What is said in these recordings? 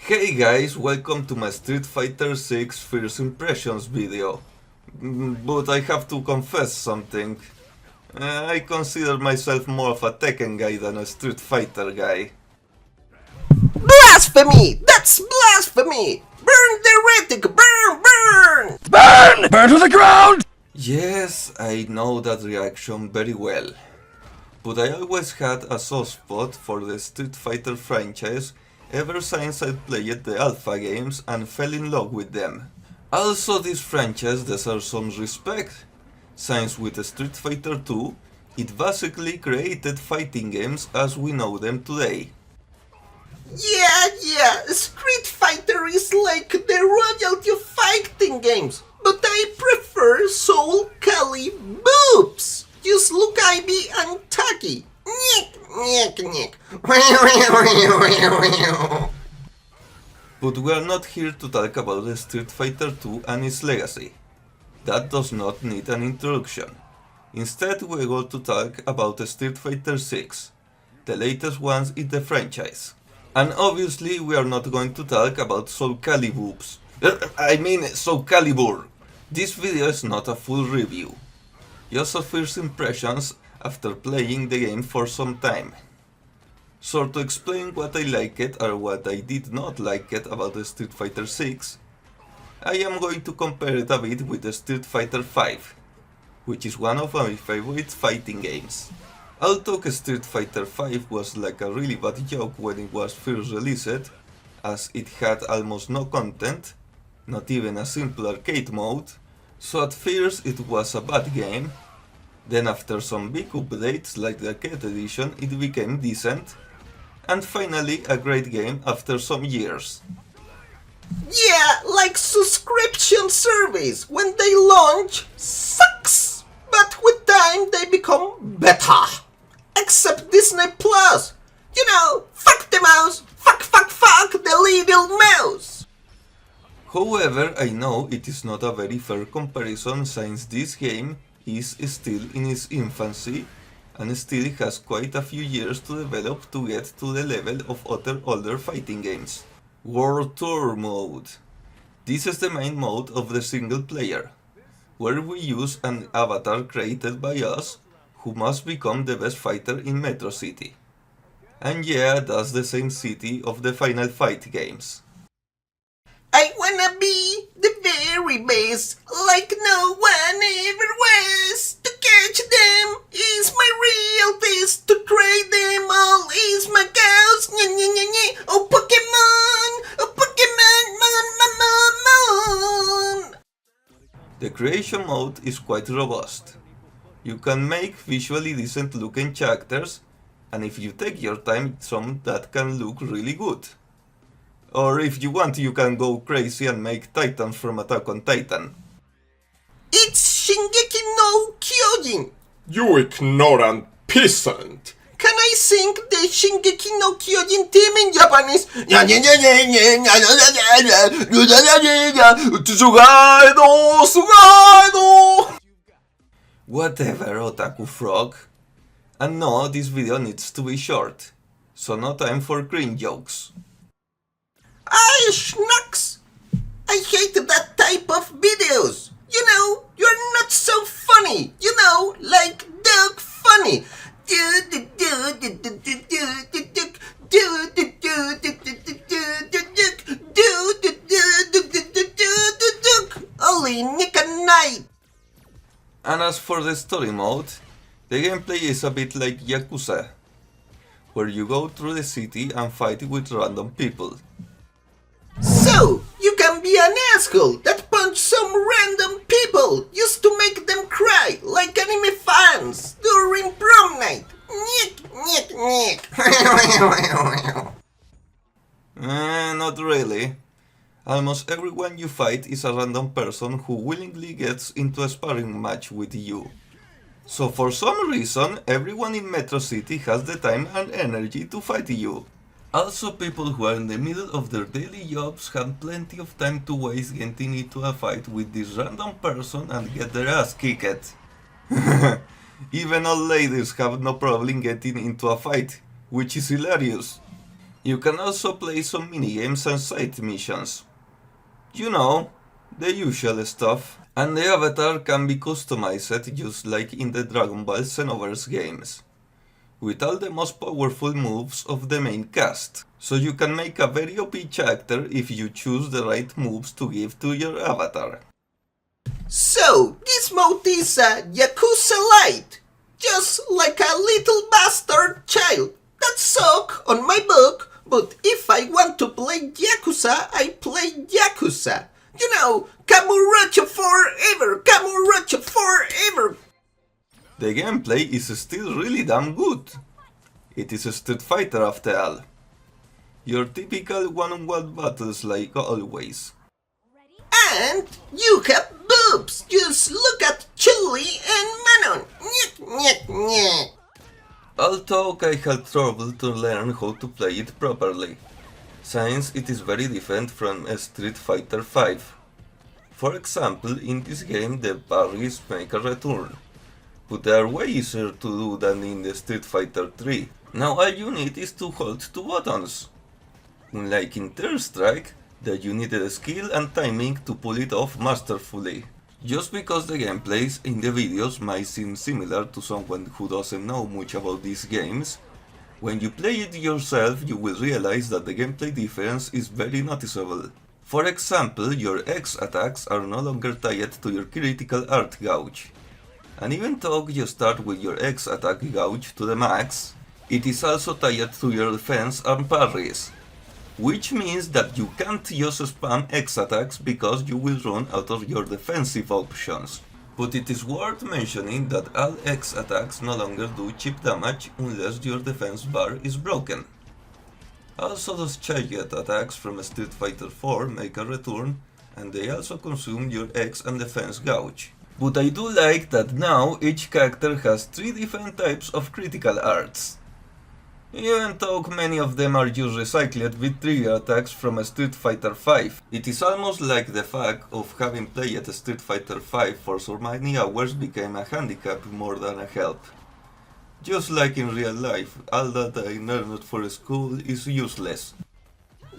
Hey guys, welcome to my Street Fighter 6 First Impressions video. But I have to confess something. I consider myself more of a Tekken guy than a Street Fighter guy. Blasphemy! That's blasphemy! Burn the heretic! Burn! Burn! Burn! Burn to the ground! Yes, I know that reaction very well. But I always had a soft spot for the Street Fighter franchise ever since I played the alpha games and fell in love with them. Also, this franchise deserves some respect, since with Street Fighter 2, it basically created fighting games as we know them today. Yeah, Street Fighter is like the royalty of fighting games, but I prefer Soul Calibur boobs. Just look Ivy and Taki. Nick. But we are not here to talk about the Street Fighter 2 and its legacy. That does not need an introduction. Instead, we are going to talk about Street Fighter 6, the latest ones in the franchise. And obviously, we are not going to talk about Soul Calibur. Soul Calibur. This video is not a full review, just a first impressions after playing the game for some time. So to explain what I liked or what I did not like it about the Street Fighter 6, I am going to compare it a bit with the Street Fighter 5, which is one of my favorite fighting games. Although Street Fighter 5 was like a really bad joke when it was first released, as it had almost no content, not even a simple arcade mode, so at first it was a bad game. Then after some big updates like the arcade edition, it became decent, and finally a great game after some years. Yeah, like subscription service. When they launch, sucks. But with time they become better. Except Disney Plus. You know, fuck the mouse. Fuck the little mouse. However, I know it is not a very fair comparison since this game is still in its infancy and still has quite a few years to develop to get to the level of other older fighting games. World Tour Mode. This is the main mode of the single player, where we use an avatar created by us who must become the best fighter in Metro City. And yeah, that's the same city of the Final Fight games. I wanna be the very best, like no one ever was. To catch them is my real test. To trade them all is my cause. Oh Pokemon, mon. The creation mode is quite robust. You can make visually decent looking characters, and if you take your time, some that can look really good. Or if you want, you can go crazy and make Titans from Attack on Titan. It's Shingeki no Kyojin. You ignorant peasant! Can I sing the Shingeki no Kyojin theme in Japanese? Whatever, Otaku Frog. And no, this video needs to be short, so no time for cringe jokes. Ay, schnacks! I hate that type of videos. You know, you're not so funny. You know, like dog funny. Only Nick and Night. And as for the story mode, the gameplay is a bit like Yakuza, where you go through the city and fight with random people. So, you can be an asshole that punch some random people just to make them cry like anime fans during prom night. Nick. Not really. Almost everyone you fight is a random person who willingly gets into a sparring match with you. So for some reason, everyone in Metro City has the time and energy to fight you. Also, people who are in the middle of their daily jobs have plenty of time to waste getting into a fight with this random person and get their ass kicked. Even old ladies have no problem getting into a fight, which is hilarious. You can also play some minigames and side missions. You know, the usual stuff. And the avatar can be customized just like in the Dragon Ball Xenoverse games, with all the most powerful moves of the main cast. So you can make a very OP character if you choose the right moves to give to your avatar. So, this mode is a Yakuza Light, just like a little bastard child that suck on my book, but if I want to play Yakuza, I play Yakuza. You know, Kamurocho forever, Kamurocho forever. The gameplay is still really damn good. It is a Street Fighter after all. Your typical one-on-one battles like always. And you have boobs. Just look at Chun-Li and Manon. Nyek, nyek, nyek. Although I had trouble to learn how to play it properly, since it is very different from Street Fighter V. For example, in this game the parries make a return, but they are way easier to do than in the Street Fighter 3. Now all you need is to hold two buttons. Unlike in Third Strike, that you needed skill and timing to pull it off masterfully. Just because the gameplays in the videos might seem similar to someone who doesn't know much about these games, when you play it yourself you will realize that the gameplay difference is very noticeable. For example, your X attacks are no longer tied to your critical art gauge. And even though you start with your X attack gauge to the max, it is also tied to your defense and parries, which means that you can't just spam X attacks because you will run out of your defensive options. But it is worth mentioning that all X attacks no longer do chip damage unless your defense bar is broken. Also, those charged attacks from Street Fighter IV make a return, and they also consume your X and defense gauge. But I do like that now each character has 3 different types of critical arts. Even though many of them are just recycled with trigger attacks from Street Fighter V, it is almost like the fact of having played Street Fighter V for so many hours became a handicap more than a help. Just like in real life, all that I learned for school is useless.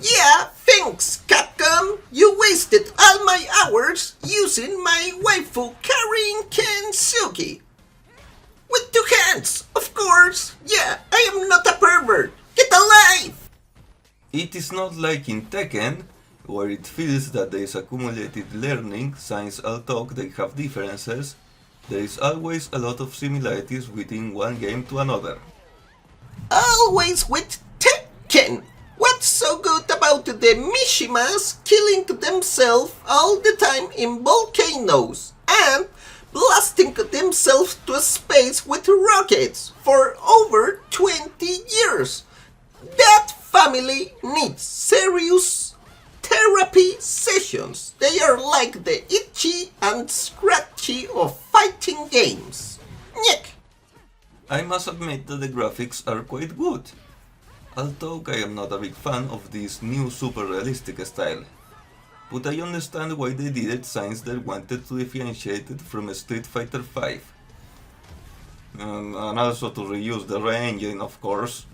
Yeah, thanks, Capcom. You wasted all my hours using my waifu carrying Kensuke. With 2 hands, of course. Yeah, I am not a pervert. Get alive! It is not like in Tekken, where it feels that there is accumulated learning since although they have differences, there is always a lot of similarities within one game to another. Always with Tekken. What's so good about the Mishimas killing themselves all the time in volcanoes and blasting themselves to space with rockets for over 20 years? That family needs serious therapy sessions. They are like the itchy and scratchy of fighting games. Nyek. I must admit that the graphics are quite good, although I am not a big fan of this new super realistic style. But I understand why they did it since they wanted to differentiate it from Street Fighter V. And also to reuse the re-engine, of course.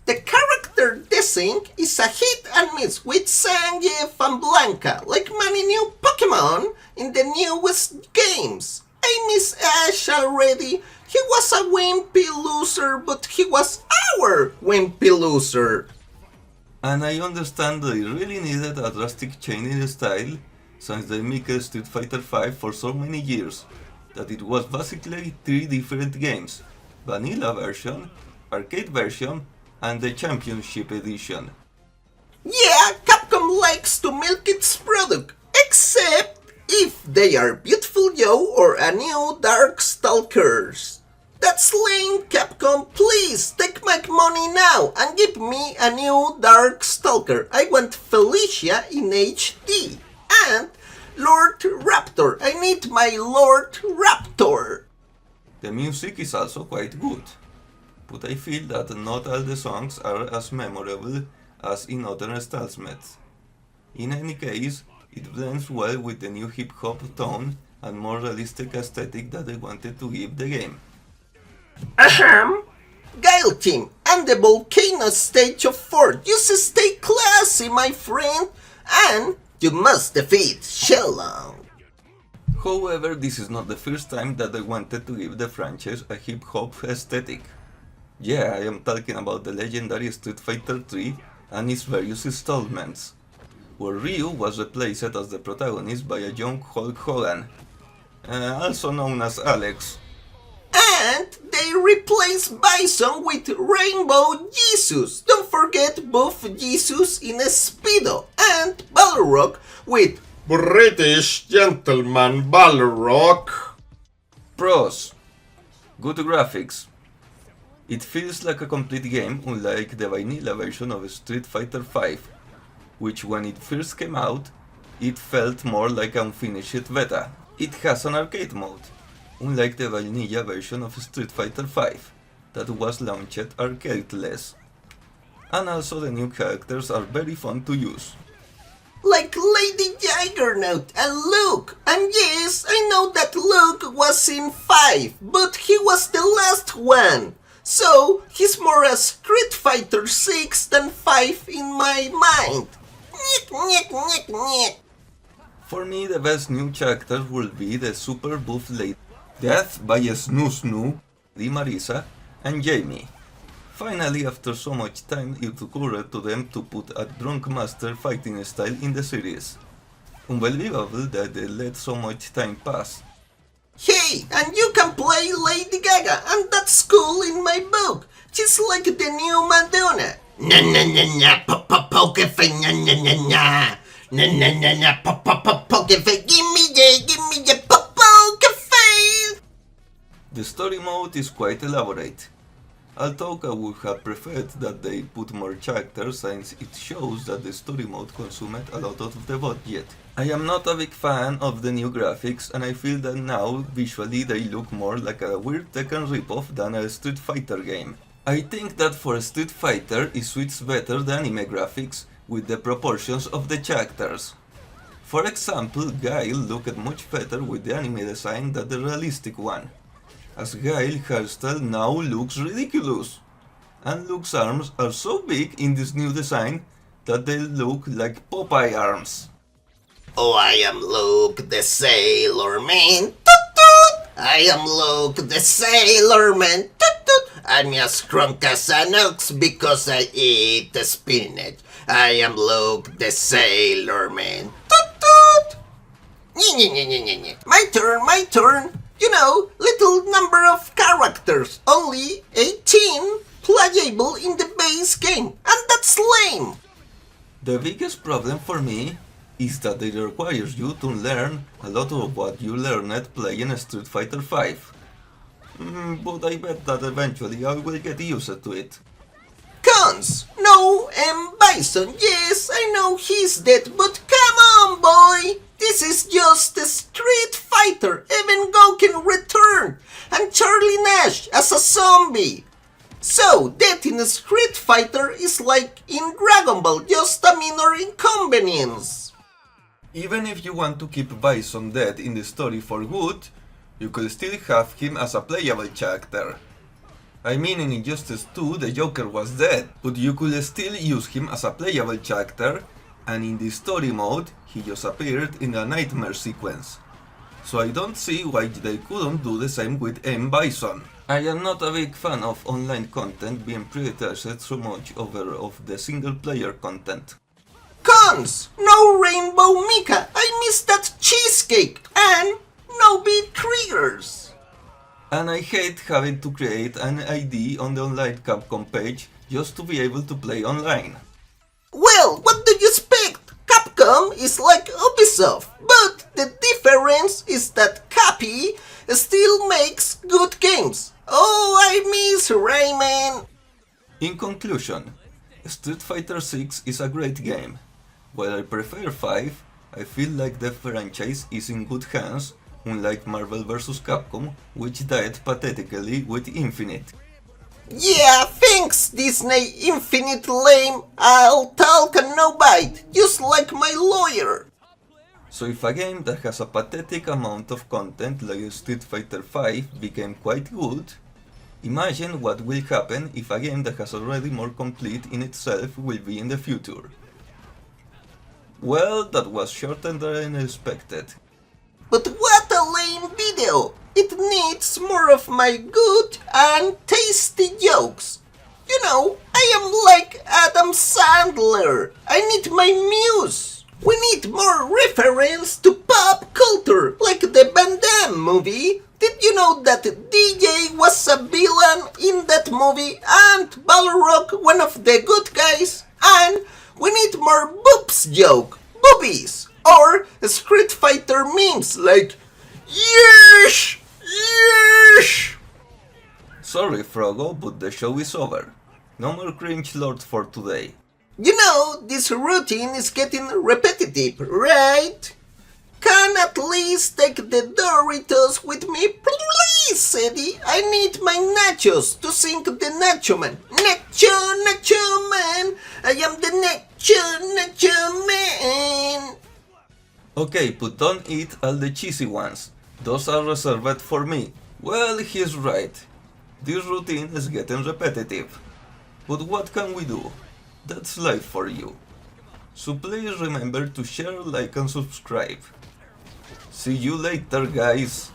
The character design is a hit and miss with Zangief and Blanca, like many new Pokemon in the newest games. I miss Ash already. He was a wimpy loser, but he was our wimpy loser. And I understand they really needed a drastic change in style, since they made Street Fighter V for so many years, that it was basically 3 different games: Vanilla version, Arcade version, and the Championship edition. Yeah, Capcom likes to milk its product, except if they are Beautiful Joe or a new Darkstalkers. That's lame, Capcom. Please take my money now and give me a new Darkstalker. I want Felicia in HD. And Lord Raptor. I need my Lord Raptor. The music is also quite good, but I feel that not all the songs are as memorable as in other installments. In any case, it blends well with the new hip-hop tone and more realistic aesthetic that they wanted to give the game. Ahem! Guile Team, I and the volcano stage of 4. Just stay classy, my friend, and you must defeat Shenlong. However, this is not the first time that I wanted to give the franchise a hip-hop aesthetic. Yeah, I am talking about the legendary Street Fighter 3 and its various installments, where Ryu was replaced as the protagonist by a young Hulk Hogan, also known as Alex. And they replace Bison with Rainbow Jesus. Don't forget Buff Jesus in a Speedo, and Balrog with British Gentleman Balrog. Pros: good graphics. It feels like a complete game, unlike the vanilla version of Street Fighter V, which when it first came out, it felt more like an unfinished beta. It has an arcade mode, unlike the vanilla version of Street Fighter V, that was launched arcade-less. And also the new characters are very fun to use. like Lady Juggernaut and Luke. And yes, I know that Luke was in 5, but he was the last one. So he's more a Street Fighter 6 than 5 in my mind. Nyek, nyek, nyek, nyek. For me, the best new characters will be the super buff lady Death by Snoo Snoo, Di Marisa, and Jamie. Finally, after so much time, it occurred to them to put a Drunk Master fighting style in the series. Unbelievable that they let so much time pass. Hey, and you can play Lady Gaga, and that's cool in my book. She's like the new Madonna. Na na na na, poke face, na na na na. Na na na na, poke face, give me the poke face. The story mode is quite elaborate, although I would have preferred that they put more characters since it shows that the story mode consumed a lot of the budget. I am not a big fan of the new graphics, and I feel that now visually they look more like a weird Tekken ripoff than a Street Fighter game. I think that for Street Fighter it suits better the anime graphics with the proportions of the characters. For example, Guile looked much better with the anime design than the realistic one, as Guile's hairstyle now looks ridiculous, and Luke's arms are so big in this new design that they look like Popeye arms. Oh, I am Luke the Sailor Man. Toot toot. I am Luke the Sailor Man. Toot toot. I'm as drunk as an ox because I eat the spinach. I am Luke the Sailor Man. Toot toot. My turn, my turn. You know, little number of characters. Only 18 playable in the base game. And that's lame. The biggest problem for me is that it requires you to learn a lot of what you learned playing Street Fighter V. But I bet that eventually I will get used to it. Cons! No, Bison, yes, I know he's dead, but come on, boy! This is just a Street Fighter, even Goku returned, and Charlie Nash as a zombie. So, death in a Street Fighter is like in Dragon Ball, just a minor inconvenience. Even if you want to keep Bison dead in the story for good, you could still have him as a playable character. I mean, in Injustice 2 the Joker was dead, but you could still use him as a playable character, and in the story mode he just appeared in a nightmare sequence. So I don't see why they couldn't do the same with M. Bison. I am not a big fan of online content being prioritized so much over of the single player content. Cons! No Rainbow Mika! I miss that cheesecake! And no beat triggers! And I hate having to create an ID on the online Capcom page just to be able to play online. Well, what do you expect? Capcom is like Ubisoft, but the difference is that Cappy still makes good games. Oh, I miss Rayman! In conclusion, Street Fighter 6 is a great game. While I prefer 5, I feel like the franchise is in good hands, unlike Marvel vs. Capcom, which died pathetically with Infinite. Yeah, thanks Disney Infinite lame. I'll talk and no bite, just like my lawyer. So if a game that has a pathetic amount of content like Street Fighter V became quite good, Imagine what will happen if a game that has already more complete in itself will be in the future. Well, that was shorter than expected. But what a lame video! It needs more of my good and tasty jokes. You know, I am like Adam Sandler. I need my muse. We need more reference to pop culture, like the Van Damme movie. Did you know that DJ was a villain in that movie and Balrog one of the good guys? And we need more boobs joke, boobies, or Street Fighter memes like yeesh, yeesh. Sorry, Frogo, but the show is over. No more cringe lord for today. You know, this routine is getting repetitive, right? Can at least take the Doritos with me, please, Eddie? I need my nachos to sing the Nacho Man. Nacho, Nacho Man, I am the Nacho Man. Okay, but don't eat all the cheesy ones. Those are reserved for me. Well, he's right. This routine is getting repetitive. But what can we do? That's life for you. So please remember to share, like and subscribe. See you later, guys.